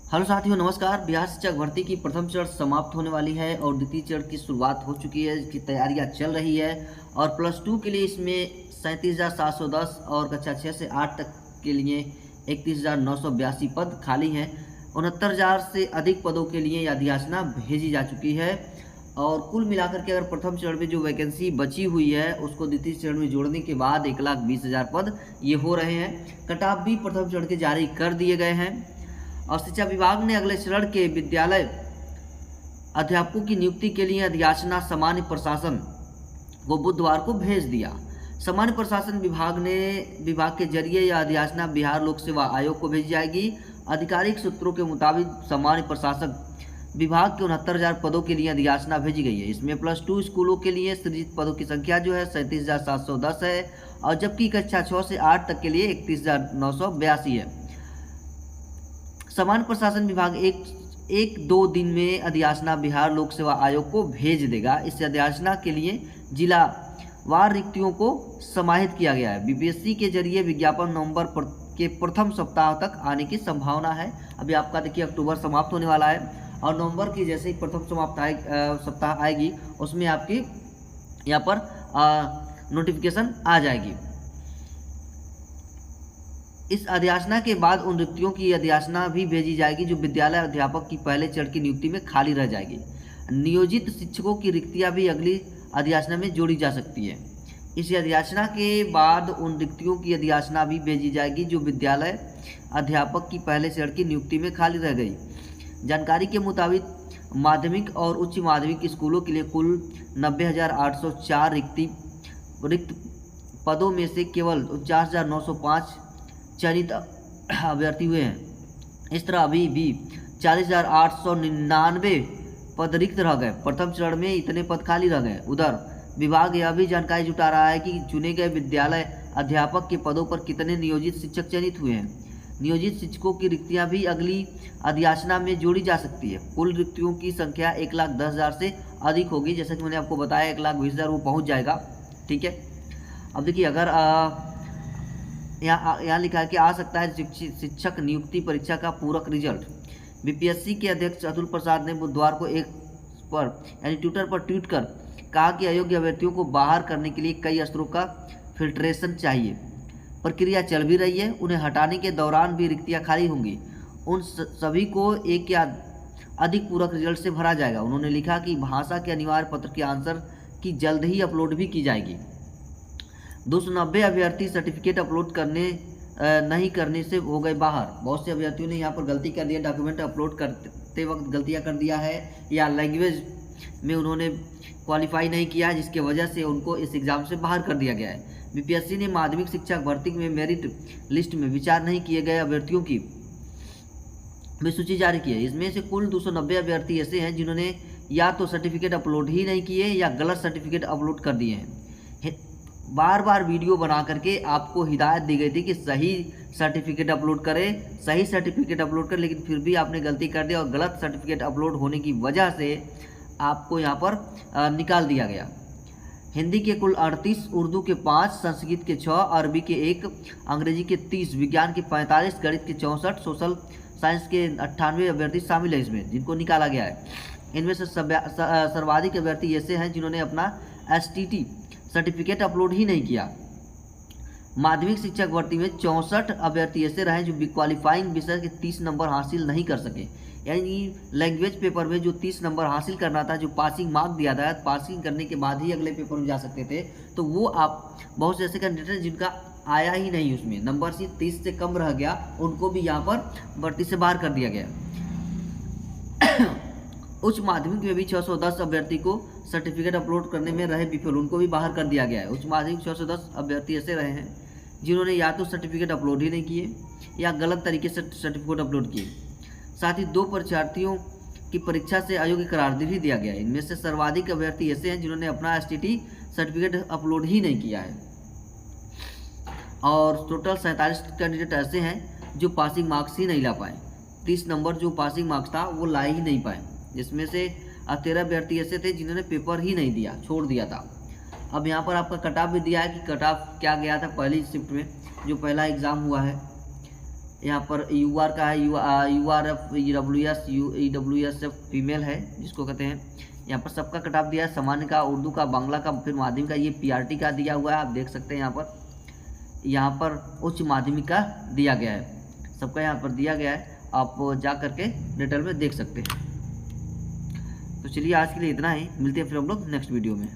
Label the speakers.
Speaker 1: Hello साथियों, नमस्कार। बिहार शिक्षक भर्ती की प्रथम चरण समाप्त होने वाली है और द्वितीय चरण की शुरुआत हो चुकी है। इसकी तैयारियां चल रही है और +2 के लिए इसमें 37,710 और कक्षा 6 से 8 तक के लिए 31,982 पद खाली हैं। 69,000 से अधिक पदों के लिए अधियाचना भेजी जा चुकी है और कुल मिलाकर के अगर प्रथम चरण में जो वैकेंसी बची हुई है उसको द्वितीय चरण में जोड़ने के बाद 1,20,000 पद ये हो रहे हैं। कट ऑफ भी प्रथम चरण के जारी कर दिए गए हैं और शिक्षा विभाग ने अगले चरण के विद्यालय अध्यापकों की नियुक्ति के लिए अधियाचना सामान्य प्रशासन को बुधवार को भेज दिया। सामान्य प्रशासन विभाग के जरिए यह अधियाचना बिहार लोक सेवा आयोग को भेजी जाएगी। आधिकारिक सूत्रों के मुताबिक सामान्य प्रशासक विभाग के 69,000 पदों के लिए अधियाचना भेजी गई है। इसमें +2 स्कूलों के लिए सृजित पदों की संख्या जो है 37,710 है और जबकि कक्षा 6 से 8 तक के लिए 31,982 है। सामान्य प्रशासन विभाग एक दो दिन में अधियाचना बिहार लोक सेवा आयोग को भेज देगा। इस अधियाचना के लिए जिलावार रिक्तियों को समाहित किया गया है। बीपीएससी के जरिए विज्ञापन नवंबर के प्रथम सप्ताह तक आने की संभावना है। अभी आपका देखिए अक्टूबर समाप्त होने वाला है और नवंबर की जैसे ही प्रथम सप्ताह आएगी उसमें आपकी यहाँ पर नोटिफिकेशन आ जाएगी। इस अधियाचना के बाद उन रिक्तियों की अधियाचना भी भेजी जाएगी जो विद्यालय अध्यापक की पहले चरण की नियुक्ति में खाली रह जाएगी। नियोजित शिक्षकों की रिक्तियां भी अगली अधियाचना में जोड़ी जा सकती है। इस अधियाचना के बाद उन रिक्तियों की अधियाचना भी भेजी जाएगी जो विद्यालय अध्यापक की पहले चरण की नियुक्ति में खाली रह गई। जानकारी के मुताबिक माध्यमिक और उच्च माध्यमिक स्कूलों के लिए कुल 90,804 रिक्त पदों में से केवल 49,905 चयनित अभ्यर्थी हुए हैं। इस तरह अभी भी 40,899 पद रिक्त रह गए। प्रथम चरण में इतने पद खाली रह गए। उधर विभाग यह भी जानकारी जुटा रहा है कि चुने गए विद्यालय अध्यापक के पदों पर कितने नियोजित शिक्षक चयनित हुए हैं। नियोजित शिक्षकों की रिक्तियां भी अगली अधियाचना में जोड़ी जा सकती है। कुल रिक्तियों की संख्या 1,10,000 से अधिक होगी। जैसा कि मैंने आपको बताया 1,20,000 वो पहुंच जाएगा। ठीक है, अब देखिए अगर यहाँ लिखा है कि आ सकता है शिक्षक नियुक्ति परीक्षा का पूरक रिजल्ट। बीपीएससी के अध्यक्ष अतुल प्रसाद ने बुधवार को ट्विटर पर ट्वीट कर कहा कि अयोग्य अभ्यर्थियों को बाहर करने के लिए कई स्तरों का फिल्ट्रेशन चाहिए। प्रक्रिया चल भी रही है। उन्हें हटाने के दौरान भी रिक्तियां खाली होंगी। उन सभी को एक या अधिक पूरक रिजल्ट से भरा जाएगा। उन्होंने लिखा कि भाषा के अनिवार्य पत्र के आंसर की जल्द ही अपलोड भी की जाएगी। 290 अभ्यर्थी सर्टिफिकेट अपलोड नहीं करने से हो गए बाहर। बहुत से अभ्यर्थियों ने यहाँ पर गलती कर दिया, डॉक्यूमेंट अपलोड करते वक्त गलतियाँ कर दिया है या लैंग्वेज में उन्होंने क्वालिफाई नहीं किया, जिसके वजह से उनको इस एग्ज़ाम से बाहर कर दिया गया है। बीपीएससी ने माध्यमिक शिक्षक भर्ती में मेरिट लिस्ट में विचार नहीं किए गए अभ्यर्थियों की भी सूची जारी की है। इसमें से कुल 290 अभ्यर्थी ऐसे हैं जिन्होंने या तो सर्टिफिकेट अपलोड ही नहीं किए या गलत सर्टिफिकेट अपलोड कर दिए हैं। बार बार वीडियो बना करके आपको हिदायत दी गई थी कि सही सर्टिफिकेट अपलोड करें, सही सर्टिफिकेट अपलोड करें, लेकिन फिर भी आपने गलती कर दी और गलत सर्टिफिकेट अपलोड होने की वजह से आपको यहाँ पर निकाल दिया गया। हिंदी के कुल 38, उर्दू के 5, संस्कृत के 6, अरबी के 1, अंग्रेजी के 30, विज्ञान के 45, गणित के 64, सोशल साइंस के 98 अभ्यर्थी शामिल है इसमें, जिनको निकाला गया है। इनमें से सर्वाधिक अभ्यर्थी ऐसे हैं जिन्होंने अपना STT सर्टिफिकेट अपलोड ही नहीं किया। माध्यमिक शिक्षक भर्ती में 64 अभ्यर्थी ऐसे रहे जो क्वालिफाइंग विषय के 30 नंबर हासिल नहीं कर सके। यानी लैंग्वेज पेपर में जो 30 नंबर हासिल करना था, जो पासिंग मार्क दिया था, पासिंग करने के बाद ही अगले पेपर में जा सकते थे, तो वो आप बहुत से ऐसे कैंडिडेट हैं जिनका आया ही नहीं, उसमें नंबर से 30 से कम रह गया, उनको भी यहाँ पर भर्ती से बाहर कर दिया गया। उच्च माध्यमिक में भी 610 अभ्यर्थी को सर्टिफिकेट अपलोड करने में रहे विफल, उनको भी बाहर कर दिया गया है। उच्च माध्यमिक 610 अभ्यर्थी ऐसे रहे हैं जिन्होंने या तो सर्टिफिकेट अपलोड ही नहीं किए या गलत तरीके से सर्टिफिकेट अपलोड किए। साथ ही 2 परीक्षार्थियों की परीक्षा से अयोग्य करार भी दिया गया है। इनमें से सर्वाधिक अभ्यर्थी ऐसे हैं जिन्होंने अपना STT सर्टिफिकेट अपलोड ही नहीं किया है और टोटल 47 कैंडिडेट ऐसे हैं जो पासिंग मार्क्स ही नहीं ला पाए। 30 नंबर जो पासिंग मार्क्स था वो ला ही नहीं पाए, जिसमें से 13 अभ्यर्थी ऐसे थे जिन्होंने पेपर ही नहीं दिया, छोड़ दिया था। अब यहाँ पर आपका कट ऑफ भी दिया है कि कट ऑफ क्या गया था पहली शिफ्ट में, जो पहला एग्ज़ाम हुआ है यहाँ पर यू आर का है, you R F E W S F female है जिसको कहते हैं। यहाँ पर सबका कट ऑफ दिया है, सामान्य का, उर्दू का, बांग्ला का, फिर माध्यमिक का, ये पीआरटी का दिया हुआ है, आप देख सकते हैं। यहाँ पर उच्च माध्यमिक का दिया गया है, सबका यहाँ पर दिया गया है, आप जा करके डिटेल में देख सकते हैं। तो चलिए आज के लिए इतना ही, मिलते हैं फिर हम लोग नेक्स्ट वीडियो में।